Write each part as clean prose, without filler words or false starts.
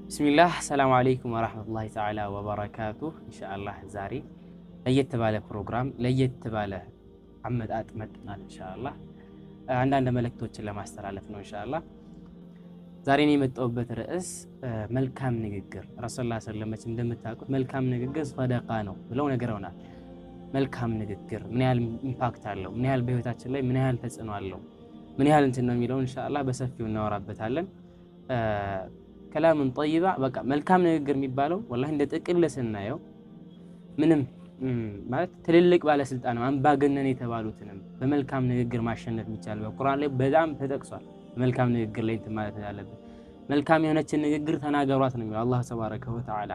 ቢስሚላህ ሰላም አለይኩም ወራህመቱላሂ ተዓላ ወበረካቱህ። ኢንሻአላህ ዛሬ ለየት ባለ ፕሮግራም ለየት ባለ አመጣጥ መጥተናል። ኢንሻአላህ አንዳንድ መልእክቶችን ለማስተላለፍ ነው። ኢንሻአላህ ዛሬ ነው የመጣሁበት ርዕስ መልካም ንግግር። ረሱላህ ሰለላሁ ዐለይሂ ወሰለም እንደምታውቁት መልካም ንግግር ሰደቃ ነው ብለው ነግረውናል። መልካም ንግግር ምን ያህል ኢምፓክት አለው፣ ምን ያህል በህይወታችን ላይ ምን ያህል ተጽዕኖ አለው፣ ምን ያህል እንትን ነው የሚለው ኢንሻአላህ በሰፊው እናወራበታለን። ከላምን ጠይባ በቃ መልካም ንግግር የሚባለው ወላሂ እንደ ጥቅል ስናየው ምንም ማለት ትልልቅ ባለስልጣን አምባገነን የተባሉትንም በመልካም ንግግር ማሸነፍ የሚቻል በቁርአን ላይ በጣም ተጠቅሷል። መልካም ንግግር ላይ እንትን ማለት ያለብን መልካም የሆነችን ንግግር ተናገሯት ነው የሚለው አላህ ተባረከ ወተዓላ።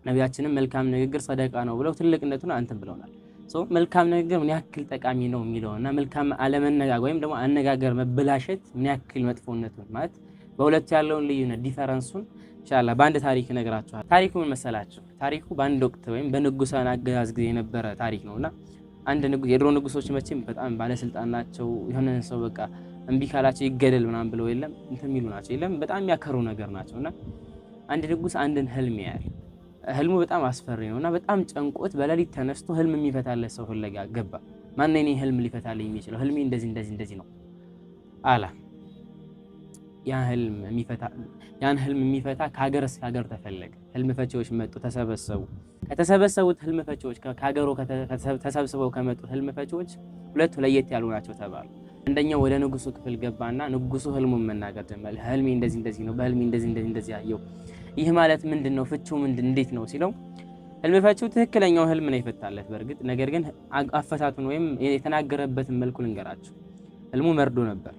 ነቢያችንም መልካም ንግግር ሰደቃ ነው ብለው ትልቅነቱን አንተን ብለውናል። መልካም ንግግር ምን ያክል ጠቃሚ ነው የሚለውና መልካም አለመነጋገር ወይም ደግሞ አነጋገር መበላሸት ምን ያክል መጥፎነቱን ማለት በሁለት ያለውን ልዩነት ዲፈረንሱን ኢንሻአላህ በአንድ ታሪክ እነግራችኋለሁ። ታሪኩ ምን መሰላችሁ? ታሪኩ በአንድ ወቅት ወይም በንጉሳን አገዛዝ ጊዜ የነበረ ታሪክ ነውና አንድ ንጉስ የድሮ ንጉሶች መቼም በጣም ባለስልጣን ናቸው። የሆነ ሰው በቃ እምቢ ካላቸው ይገደል ምናምን ብለው የለም እንትን የሚሉ ናቸው። የለም በጣም የሚያከሩ ነገር ናቸውና አንድ ንጉስ አንድን ህልም ያያል። ህልሙ በጣም አስፈሪ ነውና በጣም ጨንቆት በሌሊት ተነስቶ ህልም የሚፈታለት ሰው ፍለጋ ገባ። ማን ነው የኔ ህልም ሊፈታልኝ የሚችለው? ህልሜ እንደዚህ እንደዚህ እንደዚህ ነው አላ ያን ህልም የሚፈታ ከሀገር እስከ ሀገር ተፈለገ። ህልም ፈቺዎች መጡ፣ ተሰበሰቡ። ከተሰበሰቡት ህልም ፈቺዎች ከሀገሩ ተሰብስበው ከመጡት ህልም ፈቺዎች ሁለቱ ለየት ያሉ ናቸው ተባሉ። አንደኛው ወደ ንጉሱ ክፍል ገባና ንጉሱ ህልሙን መናገር ጀመረ። ህልሜ እንደዚህ እንደዚህ ነው፣ በህልሜ እንደዚህ እንደዚህ እንደዚህ አየሁ። ይህ ማለት ምንድነው? ፍቺው ምንድን እንዴት ነው ሲለው ህልም ፈቺው ትክክለኛው ህልም ነው የፈታለት። በእርግጥ ነገር ግን አፈታቱን ወይም የተናገረበትን መልኩ ልንገራችሁ። ህልሙ መርዶ ነበር።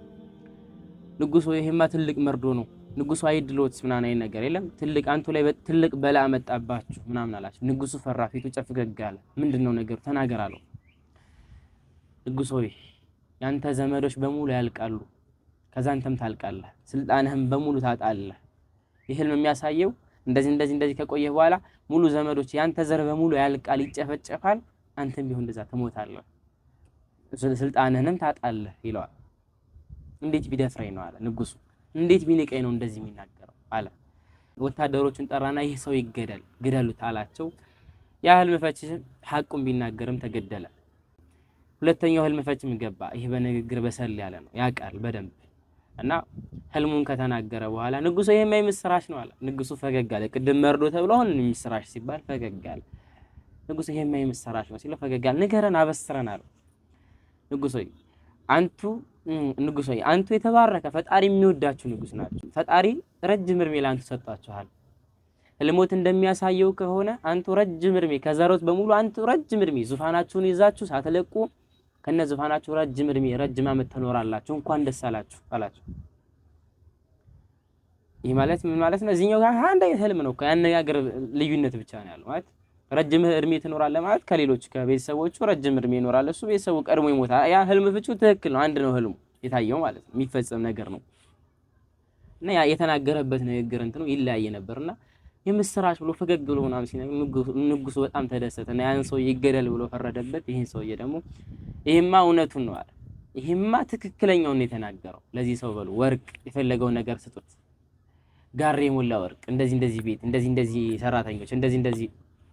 ንጉሱ ይሄማ ትልቅ መርዶ ነው፣ ንጉሱ አይድሎት ምናምን አይነት ነገር የለም፣ ትልቅ አንቱ ላይ ትልቅ በላ መጣባችሁ ምናምን አላቸው። ንጉሱ ፈራ፣ ፊቱ ጨፍገግ አለ። ምንድነው ነገሩ? ተናገር አለው። ንጉሱ ሆይ ያንተ ዘመዶች በሙሉ ያልቃሉ፣ ከዛ አንተም ታልቃለህ፣ ስልጣንህም በሙሉ ታጣለህ። ይህ ህልም የሚያሳየው እንደዚህ እንደዚህ እንደዚህ ከቆየህ በኋላ ሙሉ ዘመዶች ያንተ ዘር በሙሉ ያልቃል፣ ይጨፈጨፋል፣ አንተም ቢሆን እንደዛ ትሞታለህ፣ ስልጣንህንም ታጣለህ ይለዋል። እንዴት ቢደፍረኝ ነው አለ ንጉሱ። እንዴት ቢንቀኝ ነው እንደዚህ የሚናገረው አለ። ወታደሮቹን ጠራና ይህ ሰው ይገደል፣ ግደሉት አላቸው። ያ ህልም ፈቺ ሐቁን ቢናገርም ተገደለ። ሁለተኛው ህልም ፈቺም ገባ። ይህ በንግግር በሰል ያለ ነው፣ ያውቃል በደንብ እና ህልሙን ከተናገረ በኋላ ንጉሱ ይሄማ የምስራች ነው አለ። ንጉሱ ፈገግ አለ። ቅድም መርዶ ተብሎ አሁን የምስራች ሲባል ፈገግ አለ። ንጉሱ ይሄማ የምስራች ነው ሲለው ፈገግ አለ። ንገረን፣ አበስረን አለው። ንጉሶ አንቱ የተባረከ ፈጣሪ የሚወዳችሁ ንጉስ ናችሁ። ፈጣሪ ረጅም እድሜ ላንቱ ሰጣችኋል። ህልሞት እንደሚያሳየው ከሆነ አንቱ ረጅም እድሜ ከዘሮት በሙሉ አንቱ ረጅም እድሜ ዙፋናችሁን ይዛችሁ ሳትለቁ ከነ ዙፋናችሁ ረጅም እድሜ ረጅም ዓመት ትኖራላችሁ፣ እንኳን ደስ አላችሁ አላችሁ። ይህ ማለት ምን ማለት ነው? እዚህኛው ጋር አንድ አይነት ህልም ነው። ያነጋገር ልዩነት ብቻ ነው ያለው። ማለት ረጅም እድሜ ትኖራለህ ማለት ከሌሎች ከቤተሰቦቹ ረጅም እድሜ ይኖራል፣ እሱ ቤተሰቡ ቀድሞ ይሞታል። ያ ህልም ፍቺው ትክክል ነው፣ አንድ ነው ህልሙ የታየው ማለት ነው፣ የሚፈጸም ነገር ነው። እና ያ የተናገረበት ንግግር እንትኑ ይለያየ ነበርና የምስራች ብሎ ፈገግ ብሎ ምናምን ሲነግር ንጉሱ በጣም ተደሰተና ያን ሰው ይገደል ብሎ ፈረደበት። ይሄን ሰውዬ ደግሞ ይሄማ እውነቱን ነው አለ። ይሄማ ትክክለኛውን ነው የተናገረው። ለዚህ ሰው በሉ ወርቅ የፈለገው ነገር ስጡት፣ ጋሬ ሞላ ወርቅ፣ እንደዚህ እንደዚህ ቤት፣ እንደዚህ እንደዚህ ሰራተኞች፣ እንደዚህ እንደዚህ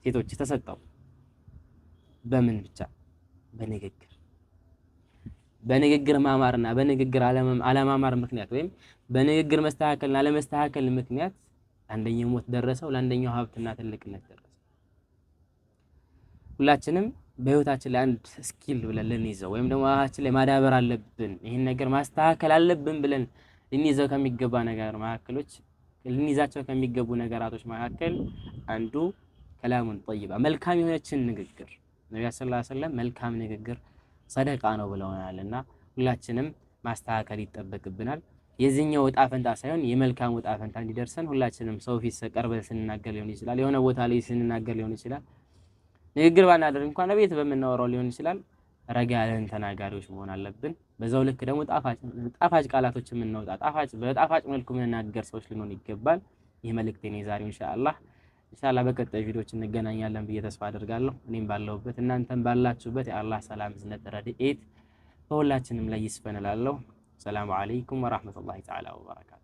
ሴቶች ተሰጠው። በምን ብቻ? በንግግር ማማርና በንግግር አለማማር ምክንያት ወይም በንግግር መስተካከልና አለመስተካከል ምክንያት አንደኛው ሞት ደረሰው፣ ለአንደኛው ሀብትና ትልቅነት ደረሰው። ሁላችንም በህይወታችን ላይ አንድ ስኪል ብለን ልንይዘው ወይም ደግሞ አሃችን ላይ ማዳበር አለብን፣ ይሄን ነገር ማስተካከል አለብን ብለን ልንይዘው ከሚገባ ነገር መካከሎች ልንይዛቸው ከሚገቡ ነገራቶች መካከል አንዱ ከላሙን ጠይባ መልካም የሆነችን ንግግር። ነብዩ ሰለላሁ ዐለይሂ ወሰለም መልካም ንግግር ሰደቃ ነው ብለውናልና ሁላችንም ማስተካከል ይጠበቅብናል። የዚህኛው ዕጣ ፈንታ ሳይሆን የመልካም ዕጣ ፈንታ እንዲደርሰን ሁላችንም ሰው ፊት ቀርበን ስንናገር ሊሆን ይችላል፣ የሆነ ቦታ ላይ ስንናገር ሊሆን ይችላል፣ ንግግር ባናደርግ እንኳን ቤት በምናወራው ሊሆን ይችላል፣ ረጋ ያለን ተናጋሪዎች መሆን አለብን። በዛው ልክ ደግሞ ጣፋጭ ቃላቶች የምናወጣ በጣፋጭ መልኩ የምንናገር ሰዎች ልንሆን ይገባል። ይህ መልእክቴ ነው ዛሬው ኢንሻአላህ። በቀጣይ ቪዲዮዎች እንገናኛለን ብዬ ተስፋ አደርጋለሁ። እኔም ባለሁበት እናንተም ባላችሁበት የአላህ ሰላም እዝነት ረድኤት በሁላችንም ላይ ይስፈን እላለሁ። ሰላም አለይኩም ወራህመቱላሂ ተዓላ ወበረካቱ።